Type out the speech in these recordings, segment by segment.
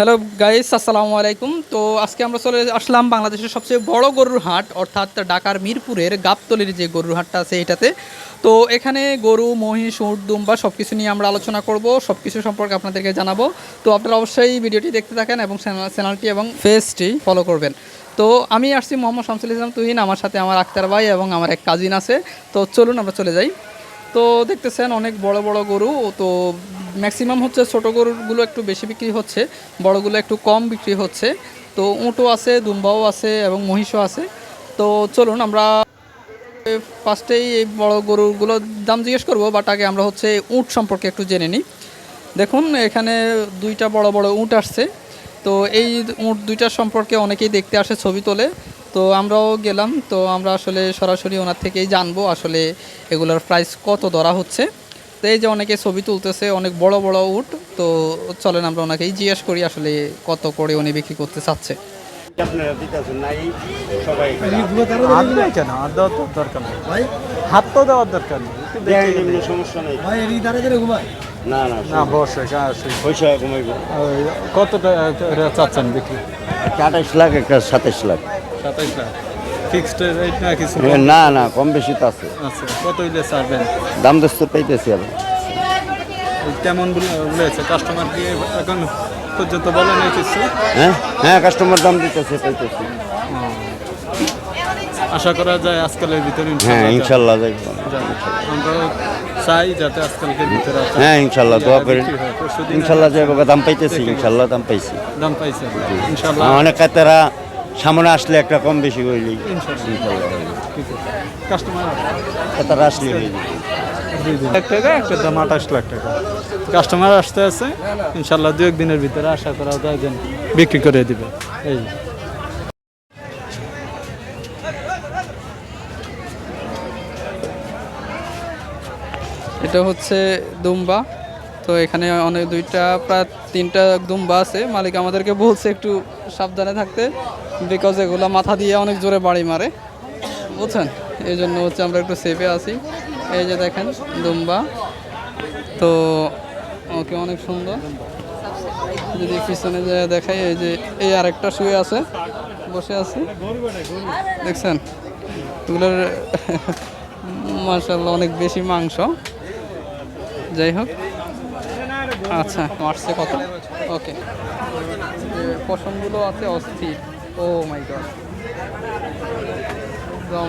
Hello guys, আসসালামু আলাইকুম। তো আজকে আমরা চলে আসলাম বাংলাদেশের সবচেয়ে বড় গরুর হাট, অর্থাৎ ঢাকার মিরপুরের গাবতলীর যে গরুর হাটটা আছে এটাতে। তো এখানে গরু, মহিষ, উট, দুম্বা সব কিছু নিয়ে আমরা আলোচনা করব, সব কিছু সম্পর্কে আপনাদেরকে জানাবো। তো আপনারা অবশ্যই ভিডিওটি দেখতে থাকেন এবং চ্যানেলটি এবং পেজটি ফলো করবেন। তো আমি আসছি মোহাম্মদ শামসুল ইসলাম তুহিন, আমার সাথে আমার আক্তার ভাই এবং আমার এক কাজিন আছে। তো চলুন আমরা চলে যাই। তো দেখতেছেন অনেক বড় বড় গরু। তো ম্যাক্সিমাম হচ্ছে ছোট গরুগুলো একটু বেশি বিক্রি হচ্ছে, বড়গুলো একটু কম বিক্রি হচ্ছে। তো উটও আছে, দুম্বাও আছে এবং মহিষও আছে। তো চলুন আমরা ফার্স্টেই এই বড় গরুগুলোর দাম জিজ্ঞেস করবো, বাট আগে আমরা হচ্ছে উট সম্পর্কে একটু জেনে নিই। দেখুন এখানে দুইটা বড় বড় উট আসছে। তো এই উট দুইটার সম্পর্কে অনেকেই দেখতে আসে, ছবি তোলে। তো আমরাও গেলাম, তো আমরা আসলে সরাসরি ওনার থেকেই জানবো আসলে এগুলোর প্রাইস কত ধরা হচ্ছে। তো এই যে অনেকে ছবি তুলতেছে, অনেক বড় বড় উট। তো চলেন আমরা ওনাকেই জিজ্ঞেস করি আসলে কত করে উনি বিক্রি করতে চাচ্ছে। আপনারা দিতেছেন না এই সবাই হাত দেয় কেন? হাত দেওয়ার তো দরকার নেই ভাই, হাত তো দেওয়ার দরকার নেই। একটু দেখে দেয় এমনি সমস্যা নেই ভাই এই দাঁড়িয়ে ঘুমায় না না না বসে পয়সা কমাইব কত টাকা চাচ্ছেন বিক্রি? 28 লাখ একটা 27 লাখ 27 লাখ ফিক্সড রেট না কিছু? না না কম বেশি তো আছে, আচ্ছা, কত হইলে ছাড়বেন? দাম দস্ত পাইতেছি আর কেমন বলেছে কাস্টমার দিয়ে এখন পর্যন্ত বলে নাই কিছু? হ্যাঁ হ্যাঁ কাস্টমার দাম দিতেছে পাইতেছি। আশা করা যায় আজকালের ভিতরে হ্যাঁ ইনশাল্লাহ যাইব, আমরা চাই যাতে আজকালকের ভিতরে হ্যাঁ ইনশাল্লাহ দোয়া করেন, ইনশাল্লাহ যাইব। দাম পাইতেছি, ইনশাল্লাহ দাম পাইছি, দাম পাইছে ইনশাল্লাহ। অনেক কাতারা সামনে আসলে একটা কম বেশি হইলেই ইনশাল্লাহ কাস্টমার কাতারা আসলে হইলে 2 লাখ টাকা, একটা দাম 28 লাখ টাকা। কাস্টমার আসতে আছে, ইনশাল্লাহ 2-1 দিনের ভিতরে আশা করা যায় যে বিক্রি করে দিবে। এই এটা হচ্ছে দুম্বা। তো এখানে অনেক দুইটা প্রায় 3টা দুম্বা আছে। মালিক আমাদেরকে বলছে একটু সাবধানে থাকতে, বিকজ এগুলো মাথা দিয়ে অনেক জোরে বাড়ি মারে, বুঝছেন। এই জন্য হচ্ছে আমরা একটু সেফে আছি। এই যে দেখেন দুম্বা, তো ওকে অনেক সুন্দর। যদি পিছনে যে দেখাই, এই যে এই আরেকটা শুয়ে আছে, বসে আছে, দেখছেন এগুলোর মাশাআল্লাহ অনেক বেশি মাংস। যাই হোক, আচ্ছা মারছে কত? ওকে, পশমগুলো আছে অস্থির। ও মাই গড, একদম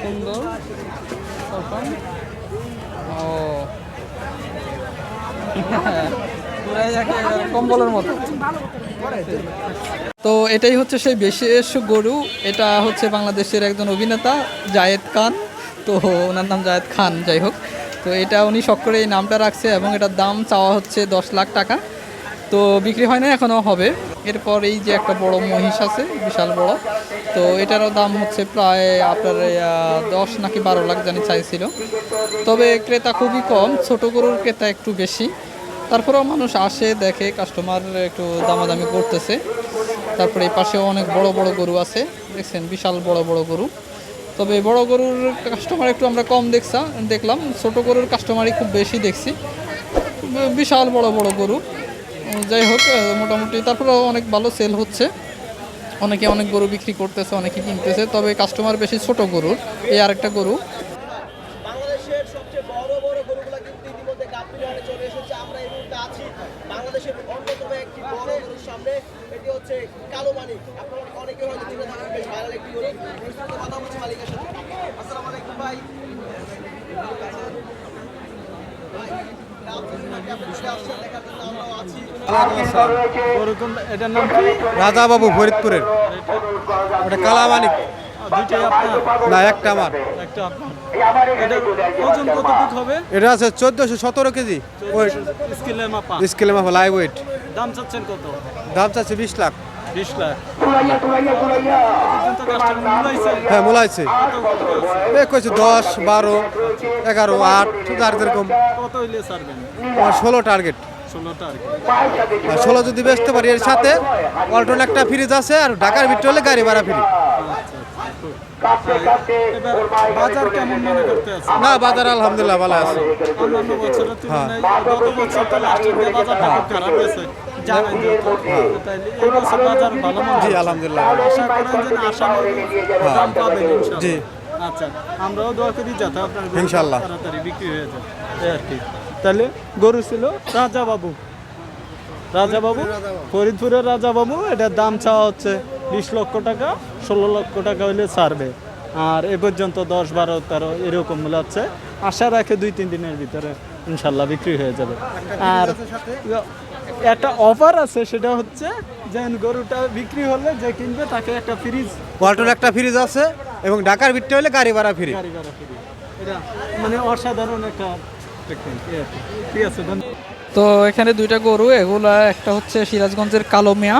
সুন্দর পশম। ও পুরাই একেবারে কম্বলের মতো। তো এটাই হচ্ছে সেই বিশেষ গরু। এটা হচ্ছে বাংলাদেশের একজন অভিনেতা জায়েদ খান। তো ওনার নাম জায়েদ খান, যাই হোক। তো এটা উনি শখ করে এই নামটা রাখছে এবং এটার দাম চাওয়া হচ্ছে 10 লাখ টাকা। তো বিক্রি হয় না, এখনও হবে। এরপর এই যে একটা বড় মহিষ আছে, বিশাল বড়। তো এটারও দাম হচ্ছে প্রায় আপনার 10 নাকি 12 লাখ জানি চাইছিল। তবে ক্রেতা খুবই কম, ছোট গরুর ক্রেতা একটু বেশি। তারপরেও মানুষ আসে, দেখে, কাস্টমার একটু দামাদামি করতেছে। তারপরে এই পাশেও অনেক বড় বড় গরু আছে, দেখছেন বিশাল বড় বড় গরু। তবে বড় গরুর কাস্টমার একটু আমরা কম দেখলাম, ছোট গরুর কাস্টমারই খুব বেশি দেখছি। বিশাল বড় বড় গরু, যাই হোক মোটামুটি তারপরেও অনেক ভালো সেল হচ্ছে। অনেকে অনেক গরু বিক্রি করতেছে, অনেকে কিনতেছে। তবে কাস্টমার বেশি ছোট গরুর। এই আরেকটা গরু, বাংলাদেশের সবচেয়ে বড় বড় গরুগুলা কিন্তু ইতিমধ্যে গাবতলী হাটে চলে এসেছে। আমরা এই মুহূর্তে আছি বাংলাদেশের অন্যতম একটি বড় গরুর সামনে। এটি হচ্ছে কালো মানিক। আপনারা অনেকে হয়তো চিনে থাকবেন, বেশ ভাইরাল একটি গরু। এই সাথে কথা বলছি মালিকের সাথে। আসসালামু আলাইকুম ভাই। এটার নাম কি? রাজা বাবু ফরিদপুরের। ওটা কালামানিক। দুইটাই আপনার? না, একটা আমার। একটা আপনার। এটার ওজন কতটুকু হবে? এটা আছে 1417 কেজি। ওয়েট স্কেলে মাপা। স্কেলে মাপা, লাইভ ওয়েট। দাম চাচ্ছেন কত? দাম চাচ্ছে 20 লাখ। 20 লাখ। পর্যন্ত কাস্টমার মিলাইছে? হ্যাঁ মোলাইছে। কত হয়েছে? এ কইছে 10, 12, 11, 8 আর যেরকম। কত হইলে ছাড়বেন? আমার 16 টার্গেট। 16টা আর কি। আর 16 যদি বেচতে পারি, এর সাথে অল্টন একটা ফ্রিজ আছে, আর ঢাকার ভিতরে হলে গাড়ি ভাড়া ফ্রি। আচ্ছা আচ্ছা। এবার বাজার কেমন মনে করতে আছে? না বাজার আলহামদুলিল্লাহ ভালো আছে। অন্যান্য বছরের তুলনায় গত বছর তো লাস্টের দিকে বাজারটা খুব খারাপ গেছে, জানেন যেহেতু। তাইলে এই বছর বাজার ভালো মনে জি হচ্ছে। আলহামদুলিল্লাহ। আশা করেন যে আশানুরূপ দাম পাবেন ইনশাআল্লাহ। জি। আচ্ছা, আমরাও দোয়া করি যাতে আপনার গরুটা ইনশাআল্লাহ। তাড়াতাড়ি বিক্রি হয়ে যায়, এই আর কি। তাহলে গরু ছিল রাজা বাবু, ফরিদপুরের রাজা বাবু। এটার দাম চাওয়া হচ্ছে 20 লক্ষ টাকা, 16 লক্ষ টাকা হইলে ছাড়বে। আর এ পর্যন্ত 10, 12, 13 এরকম মিলাচ্ছে। আশা রাখে 2-3 দিনের ভিতরে ইনশাল্লাহ বিক্রি হয়ে যাবে। আর একটা অফার আছে, সেটা হচ্ছে যে গরুটা বিক্রি হলে যে কিনবে তাকে একটা ফ্রিজ, ওয়ালটন একটা ফ্রিজ আছে এবং ঢাকার ভিতরে হলে গাড়ি ভাড়া ফ্রি। গাড়ি ভাড়া ফ্রি। এটা মানে অসাধারণ একটা technique, এই আর কি। ঠিক আছে, ধন্যবাদ। তো এখানে দুইটা গরু, এগুলা একটা হচ্ছে সিরাজগঞ্জের কালো মিয়া,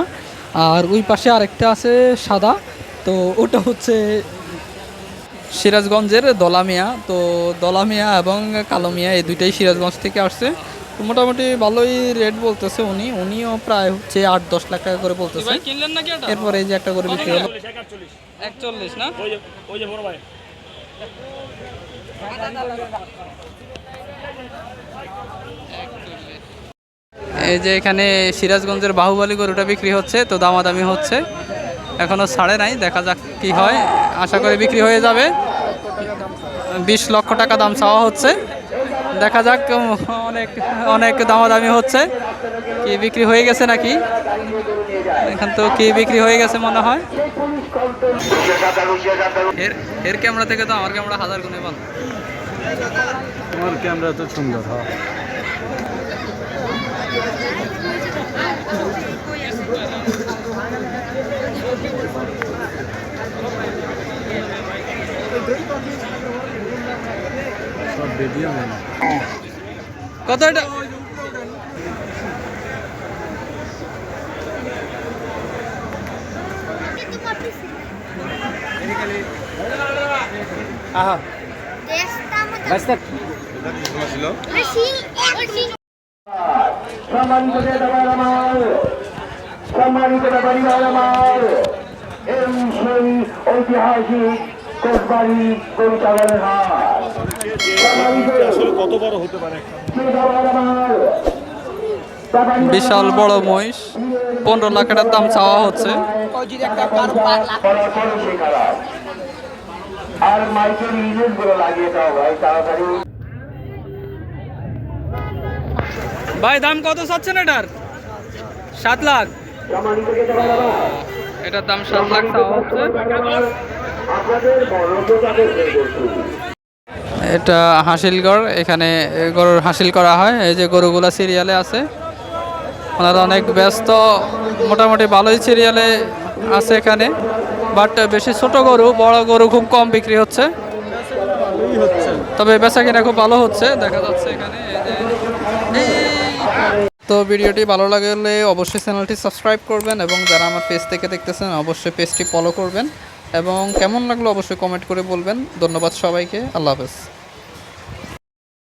আর ওই পাশে আরেকটা আছে সাদা। তো ওটা হচ্ছে সিরাজগঞ্জের দলামিয়া। তো দলামিয়া এবং কালো মিয়া এই দুইটাই সিরাজগঞ্জ থেকে আসছে। তো মোটামুটি ভালোই রেট বলতেছে উনিও প্রায় হচ্ছে 8-10 লাখ টাকা করে বলতেছে। কিনলেন নাকি এটা? এরপরে এই যে একটা গরু বিক্রি হলো 41 না? ওই যে বড় ভাই। এই যে এখানে সিরাজগঞ্জের বাহুবলী গরুটা বিক্রি হচ্ছে, তো দামাদামি হচ্ছে, এখনো ছাড়ে নাই, দেখা যাক কি হয়। আশা করি বিক্রি হয়ে যাবে। 20 লক্ষ টাকা দাম চাওয়া হচ্ছে, দেখা যাক। অনেক অনেক দামাদামি হচ্ছে, কি বিক্রি হয়ে গেছে নাকি? এখন তো কি বিক্রি হয়ে গেছে মনে হয়। এর ক্যামেরা থেকে তো আমার ক্যামেরা 1000 গুণে ভালো। তোমার ক্যামেরা তো সুন্দর। হ্যাঁ, সব ভিডিও নেই। কত এটা? সম্মানিত ব্যাপারীরা আমার, এই সেই ঐতিহাসিক কোষবাড়ি পরিচালনের হাট। কত বড় হতে পারে? বিশাল বড় মহিষ, 15 লাখ টাকার দাম চাওয়া হচ্ছে। আর মাইকেল ইউনিট গুলো লাগিয়ে দাও ভাই তাড়াতাড়ি। ভাই দাম কত চাচ্ছেন এটার? 7 লাখ। এটার দাম 7 লাখ চাওয়া হচ্ছে। এটা হাসিলগড়, এখানে গরুর হাসিল করা হয়। এই যে গরুগুলা সিরিয়ালে আছে, ওনারা অনেক ব্যস্ত, মোটামুটি ভালোই সিরিয়ালে আছে এখানে। বাট বেশি ছোট গরু, বড় গরু খুব কম বিক্রি হচ্ছে, তবে বেচা কিনা খুব ভালো হচ্ছে দেখা যাচ্ছে এখানে। তো ভিডিওটি ভালো লাগলে অবশ্যই চ্যানেলটি সাবস্ক্রাইব করবেন, এবং যারা আমার পেজ থেকে দেখতেছেন অবশ্যই পেজটি ফলো করবেন, এবং কেমন লাগলো অবশ্যই কমেন্ট করে বলবেন। ধন্যবাদ সবাইকে, আল্লাহ হাফেজ।